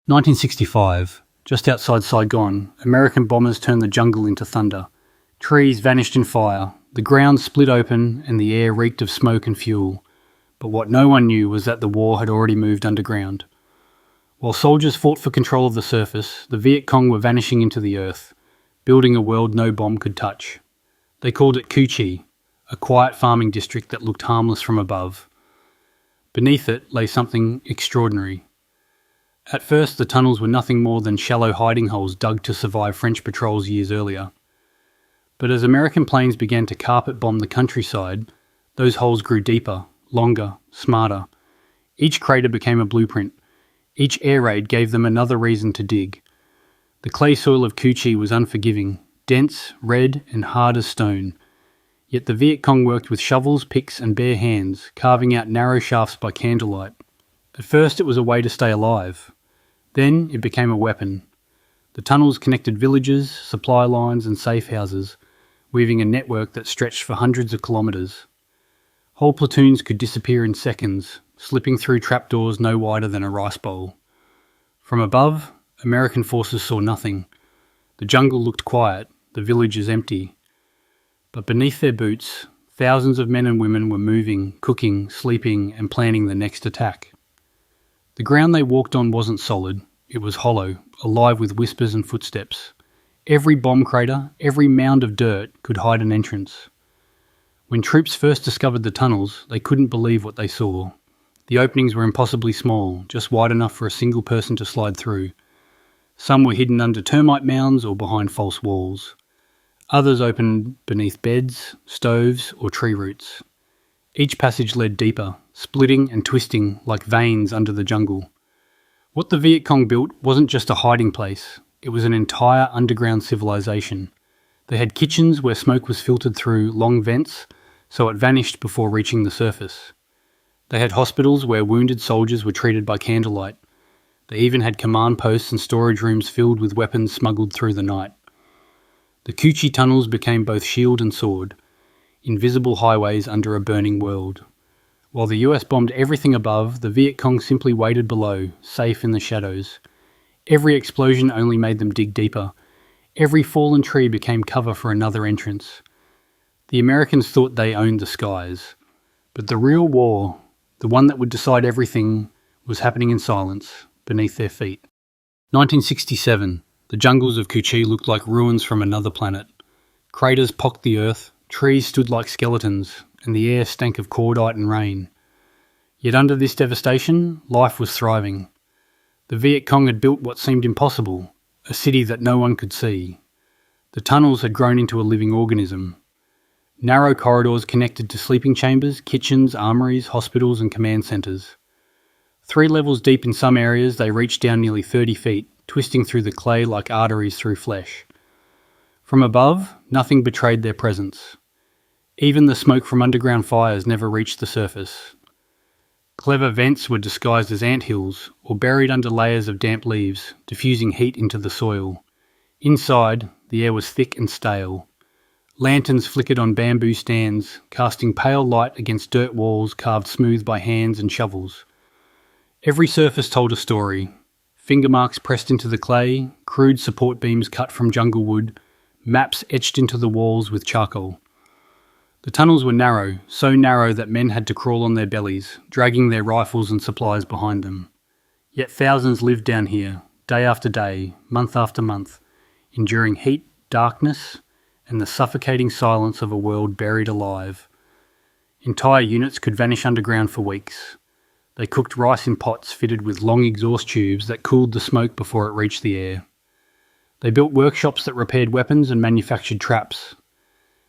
1965, just outside Saigon, American bombers turned the jungle into thunder. Trees vanished in fire, the ground split open and the air reeked of smoke and fuel. But what no one knew was that the war had already moved underground. While soldiers fought for control of the surface, the Viet Cong were vanishing into the earth, building a world no bomb could touch. They called it Cu Chi, a quiet farming district that looked harmless from above. Beneath it lay something extraordinary. At first, the tunnels were nothing more than shallow hiding holes dug to survive French patrols years earlier. But as American planes began to carpet bomb the countryside, those holes grew deeper, longer, smarter. Each crater became a blueprint. Each air raid gave them another reason to dig. The clay soil of Cu Chi was unforgiving, dense, red, and hard as stone. Yet the Viet Cong worked with shovels, picks, and bare hands, carving out narrow shafts by candlelight. At first, it was a way to stay alive. Then it became a weapon. The tunnels connected villages, supply lines, and safe houses, weaving a network that stretched for hundreds of kilometres. Whole platoons could disappear in seconds, slipping through trapdoors no wider than a rice bowl. From above, American forces saw nothing. The jungle looked quiet, the villages empty. But beneath their boots, thousands of men and women were moving, cooking, sleeping, and planning the next attack. The ground they walked on wasn't solid. It was hollow, alive with whispers and footsteps. Every bomb crater, every mound of dirt could hide an entrance. When troops first discovered the tunnels, they couldn't believe what they saw. The openings were impossibly small, just wide enough for a single person to slide through. Some were hidden under termite mounds or behind false walls. Others opened beneath beds, stoves, or tree roots. Each passage led deeper, splitting and twisting like veins under the jungle. What the Viet Cong built wasn't just a hiding place, it was an entire underground civilization. They had kitchens where smoke was filtered through long vents, so it vanished before reaching the surface. They had hospitals where wounded soldiers were treated by candlelight. They even had command posts and storage rooms filled with weapons smuggled through the night. The Cu Chi tunnels became both shield and sword, invisible highways under a burning world. While the US bombed everything above, the Viet Cong simply waited below, safe in the shadows. Every explosion only made them dig deeper. Every fallen tree became cover for another entrance. The Americans thought they owned the skies. But the real war, the one that would decide everything, was happening in silence, beneath their feet. 1967. The jungles of Cu Chi looked like ruins from another planet. Craters pocked the earth, trees stood like skeletons, and the air stank of cordite and rain. Yet under this devastation, life was thriving. The Viet Cong had built what seemed impossible, a city that no one could see. The tunnels had grown into a living organism. Narrow corridors connected to sleeping chambers, kitchens, armories, hospitals and command centres. 3 levels deep in some areas, they reached down nearly 30 feet, twisting through the clay like arteries through flesh. From above, nothing betrayed their presence. Even the smoke from underground fires never reached the surface. Clever vents were disguised as anthills or buried under layers of damp leaves, diffusing heat into the soil. Inside, the air was thick and stale. Lanterns flickered on bamboo stands, casting pale light against dirt walls carved smooth by hands and shovels. Every surface told a story. Finger marks pressed into the clay, crude support beams cut from jungle wood, maps etched into the walls with charcoal. The tunnels were narrow, so narrow that men had to crawl on their bellies, dragging their rifles and supplies behind them. Yet thousands lived down here, day after day, month after month, enduring heat, darkness, and the suffocating silence of a world buried alive. Entire units could vanish underground for weeks. They cooked rice in pots fitted with long exhaust tubes that cooled the smoke before it reached the air. They built workshops that repaired weapons and manufactured traps.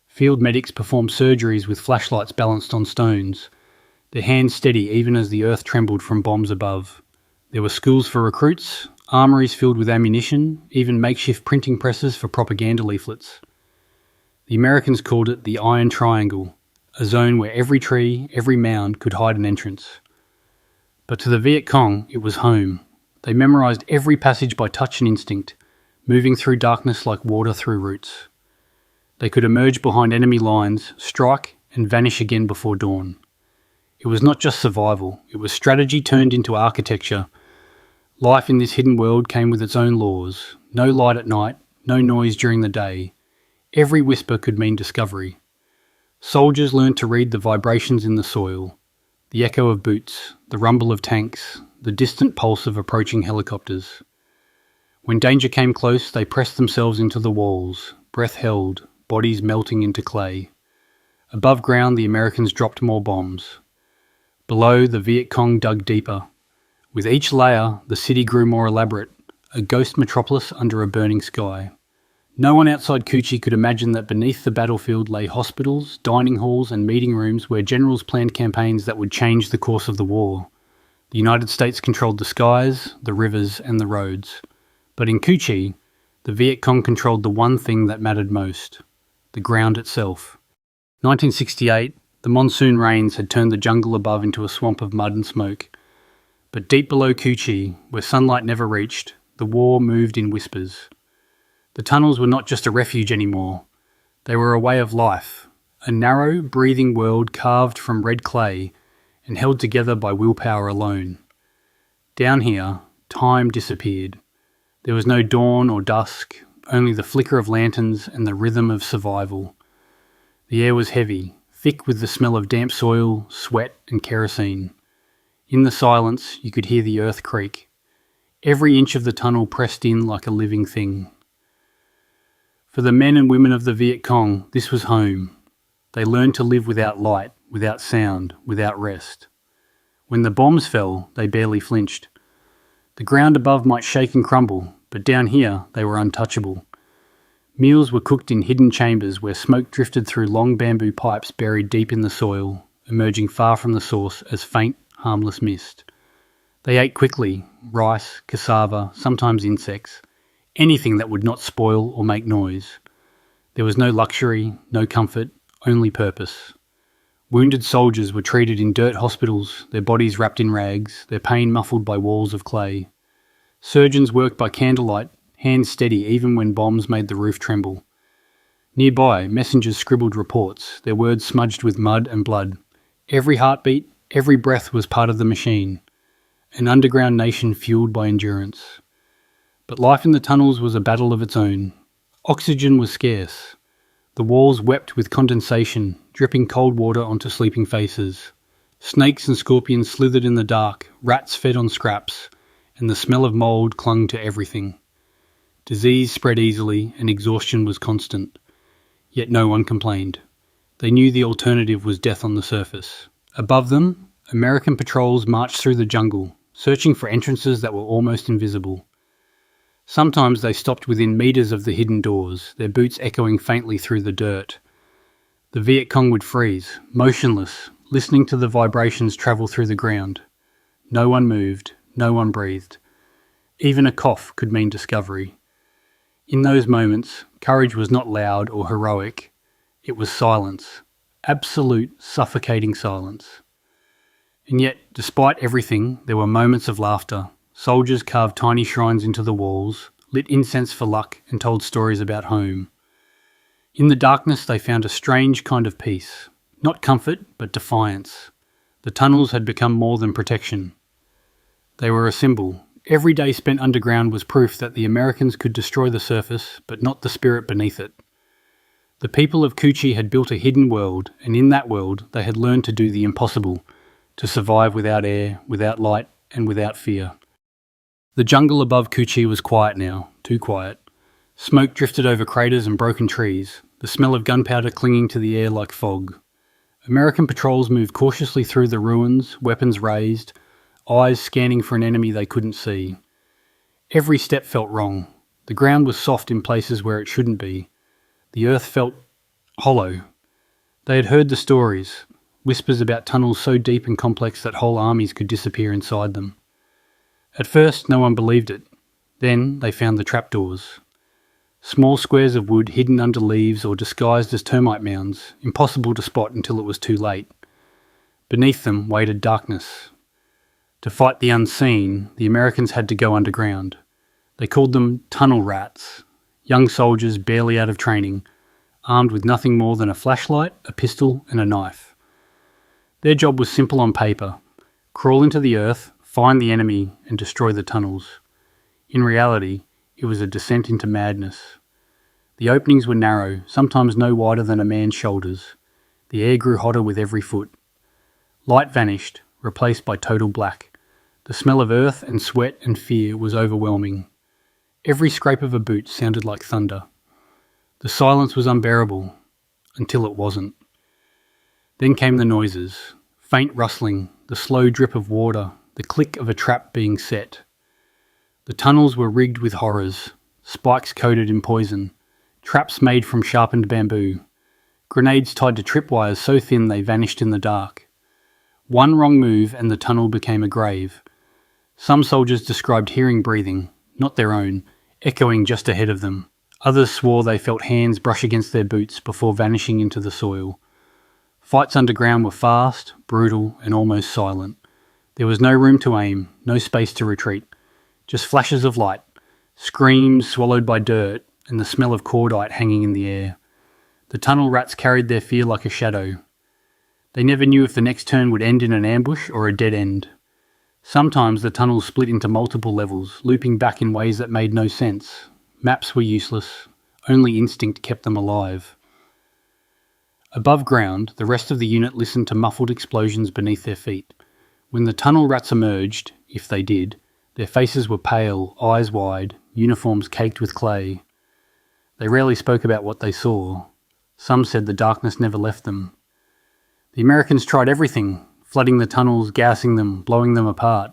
Field medics performed surgeries with flashlights balanced on stones, their hands steady even as the earth trembled from bombs above. There were schools for recruits, armories filled with ammunition, even makeshift printing presses for propaganda leaflets. The Americans called it the Iron Triangle, a zone where every tree, every mound could hide an entrance. But to the Viet Cong, it was home. They memorised every passage by touch and instinct, moving through darkness like water through roots. They could emerge behind enemy lines, strike, and vanish again before dawn. It was not just survival, it was strategy turned into architecture. Life in this hidden world came with its own laws. No light at night, no noise during the day. Every whisper could mean discovery. Soldiers learned to read the vibrations in the soil, the echo of boots, the rumble of tanks, the distant pulse of approaching helicopters. When danger came close, they pressed themselves into the walls, breath held, bodies melting into clay. Above ground, the Americans dropped more bombs. Below, the Viet Cong dug deeper. With each layer, the city grew more elaborate, a ghost metropolis under a burning sky. No one outside Cu Chi could imagine that beneath the battlefield lay hospitals, dining halls and meeting rooms where generals planned campaigns that would change the course of the war. The United States controlled the skies, the rivers and the roads. But in Cu Chi, the Viet Cong controlled the one thing that mattered most, the ground itself. 1968, the monsoon rains had turned the jungle above into a swamp of mud and smoke. But deep below Cu Chi, where sunlight never reached, the war moved in whispers. The tunnels were not just a refuge anymore. They were a way of life, a narrow, breathing world carved from red clay and held together by willpower alone. Down here, time disappeared. There was no dawn or dusk, only the flicker of lanterns and the rhythm of survival. The air was heavy, thick with the smell of damp soil, sweat and kerosene. In the silence, you could hear the earth creak. Every inch of the tunnel pressed in like a living thing. For the men and women of the Viet Cong, this was home. They learned to live without light, without sound, without rest. When the bombs fell, they barely flinched. The ground above might shake and crumble, but down here they were untouchable. Meals were cooked in hidden chambers where smoke drifted through long bamboo pipes buried deep in the soil, emerging far from the source as faint, harmless mist. They ate quickly, rice, cassava, sometimes insects, anything that would not spoil or make noise. There was no luxury, no comfort, only purpose. Wounded soldiers were treated in dirt hospitals, their bodies wrapped in rags, their pain muffled by walls of clay. Surgeons worked by candlelight, hands steady even when bombs made the roof tremble. Nearby, messengers scribbled reports, their words smudged with mud and blood. Every heartbeat, every breath was part of the machine, an underground nation fueled by endurance. But life in the tunnels was a battle of its own. Oxygen was scarce. The walls wept with condensation, dripping cold water onto sleeping faces. Snakes and scorpions slithered in the dark, rats fed on scraps, and the smell of mould clung to everything. Disease spread easily and exhaustion was constant. Yet no one complained. They knew the alternative was death on the surface. Above them, American patrols marched through the jungle, searching for entrances that were almost invisible. Sometimes they stopped within metres of the hidden doors, their boots echoing faintly through the dirt. The Viet Cong would freeze, motionless, listening to the vibrations travel through the ground. No one moved, no one breathed. Even a cough could mean discovery. In those moments, courage was not loud or heroic. It was silence. Absolute, suffocating silence. And yet, despite everything, there were moments of laughter. Soldiers carved tiny shrines into the walls, lit incense for luck, and told stories about home. In the darkness, they found a strange kind of peace. Not comfort, but defiance. The tunnels had become more than protection. They were a symbol. Every day spent underground was proof that the Americans could destroy the surface, but not the spirit beneath it. The people of Cu Chi had built a hidden world, and in that world they had learned to do the impossible, to survive without air, without light, and without fear. The jungle above Cu Chi was quiet now, too quiet. Smoke drifted over craters and broken trees, the smell of gunpowder clinging to the air like fog. American patrols moved cautiously through the ruins, weapons raised, eyes scanning for an enemy they couldn't see. Every step felt wrong. The ground was soft in places where it shouldn't be. The earth felt hollow. They had heard the stories, whispers about tunnels so deep and complex that whole armies could disappear inside them. At first, no one believed it. Then they found the trapdoors. Small squares of wood hidden under leaves or disguised as termite mounds, impossible to spot until it was too late. Beneath them waited darkness. To fight the unseen, the Americans had to go underground. They called them tunnel rats, young soldiers barely out of training, armed with nothing more than a flashlight, a pistol and a knife. Their job was simple on paper: crawl into the earth, find the enemy and destroy the tunnels. In reality, it was a descent into madness. The openings were narrow, sometimes no wider than a man's shoulders. The air grew hotter with every foot. Light vanished, replaced by total black. The smell of earth and sweat and fear was overwhelming. Every scrape of a boot sounded like thunder. The silence was unbearable, until it wasn't. Then came the noises, faint rustling, the slow drip of water, the click of a trap being set. The tunnels were rigged with horrors, spikes coated in poison, traps made from sharpened bamboo, grenades tied to tripwires so thin they vanished in the dark. One wrong move and the tunnel became a grave. Some soldiers described hearing breathing, not their own, echoing just ahead of them. Others swore they felt hands brush against their boots before vanishing into the soil. Fights underground were fast, brutal, and almost silent. There was no room to aim, no space to retreat. Just flashes of light, screams swallowed by dirt, and the smell of cordite hanging in the air. The tunnel rats carried their fear like a shadow. They never knew if the next turn would end in an ambush or a dead end. Sometimes the tunnels split into multiple levels, looping back in ways that made no sense. Maps were useless. Only instinct kept them alive. Above ground, the rest of the unit listened to muffled explosions beneath their feet. When the tunnel rats emerged, if they did, their faces were pale, eyes wide, uniforms caked with clay. They rarely spoke about what they saw. Some said the darkness never left them. The Americans tried everything, flooding the tunnels, gassing them, blowing them apart.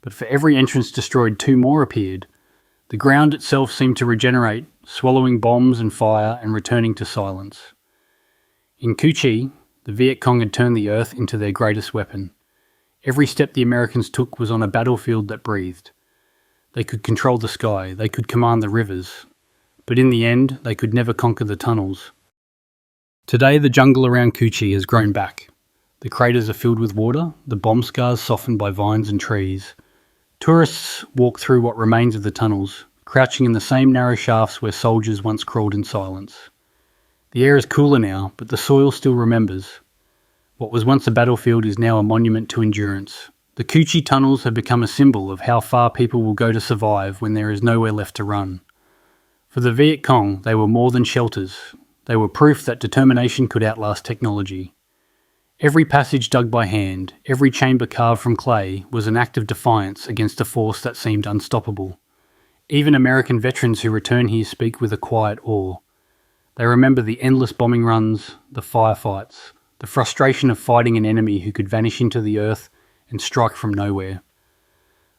But for every entrance destroyed, 2 more appeared. The ground itself seemed to regenerate, swallowing bombs and fire and returning to silence. In Cu Chi, the Viet Cong had turned the earth into their greatest weapon. Every step the Americans took was on a battlefield that breathed. They could control the sky, they could command the rivers, but in the end, they could never conquer the tunnels. Today, the jungle around Cu Chi has grown back. The craters are filled with water, the bomb scars softened by vines and trees. Tourists walk through what remains of the tunnels, crouching in the same narrow shafts where soldiers once crawled in silence. The air is cooler now, but the soil still remembers. What was once a battlefield is now a monument to endurance. The Cu Chi tunnels have become a symbol of how far people will go to survive when there is nowhere left to run. For the Viet Cong, they were more than shelters. They were proof that determination could outlast technology. Every passage dug by hand, every chamber carved from clay, was an act of defiance against a force that seemed unstoppable. Even American veterans who return here speak with a quiet awe. They remember the endless bombing runs, the firefights, the frustration of fighting an enemy who could vanish into the earth and strike from nowhere.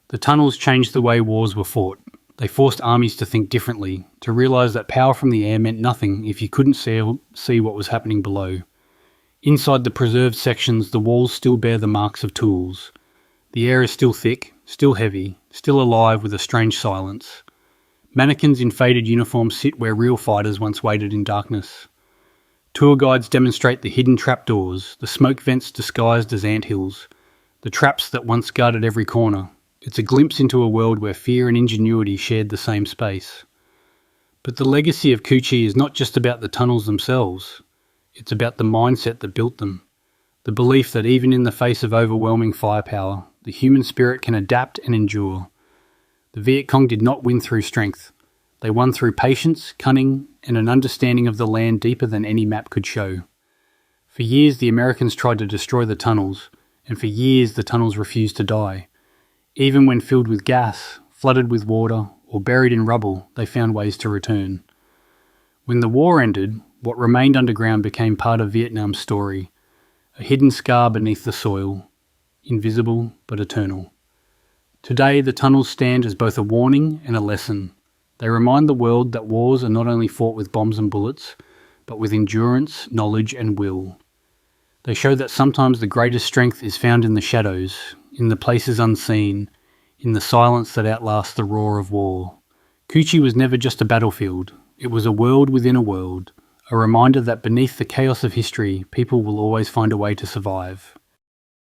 The tunnels changed the way wars were fought. They forced armies to think differently, to realise that power from the air meant nothing if you couldn't see what was happening below. Inside the preserved sections, the walls still bear the marks of tools. The air is still thick, still heavy, still alive with a strange silence. Mannequins in faded uniforms sit where real fighters once waited in darkness. Tour guides demonstrate the hidden trapdoors, the smoke vents disguised as anthills, the traps that once guarded every corner. It's a glimpse into a world where fear and ingenuity shared the same space. But the legacy of Cu Chi is not just about the tunnels themselves. It's about the mindset that built them. The belief that even in the face of overwhelming firepower, the human spirit can adapt and endure. The Viet Cong did not win through strength. They won through patience, cunning, and an understanding of the land deeper than any map could show. For years the Americans tried to destroy the tunnels, and for years the tunnels refused to die. Even when filled with gas, flooded with water, or buried in rubble, they found ways to return. When the war ended, what remained underground became part of Vietnam's story, a hidden scar beneath the soil, invisible but eternal. Today, the tunnels stand as both a warning and a lesson. They remind the world that wars are not only fought with bombs and bullets, but with endurance, knowledge, and will. They show that sometimes the greatest strength is found in the shadows, in the places unseen, in the silence that outlasts the roar of war. Cu Chi was never just a battlefield. It was a world within a world, a reminder that beneath the chaos of history, people will always find a way to survive.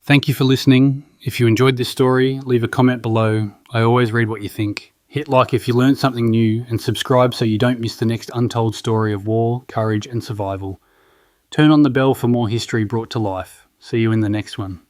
Thank you for listening. If you enjoyed this story, leave a comment below. I always read what you think. Hit like if you learned something new, and subscribe so you don't miss the next untold story of war, courage and survival. Turn on the bell for more history brought to life. See you in the next one.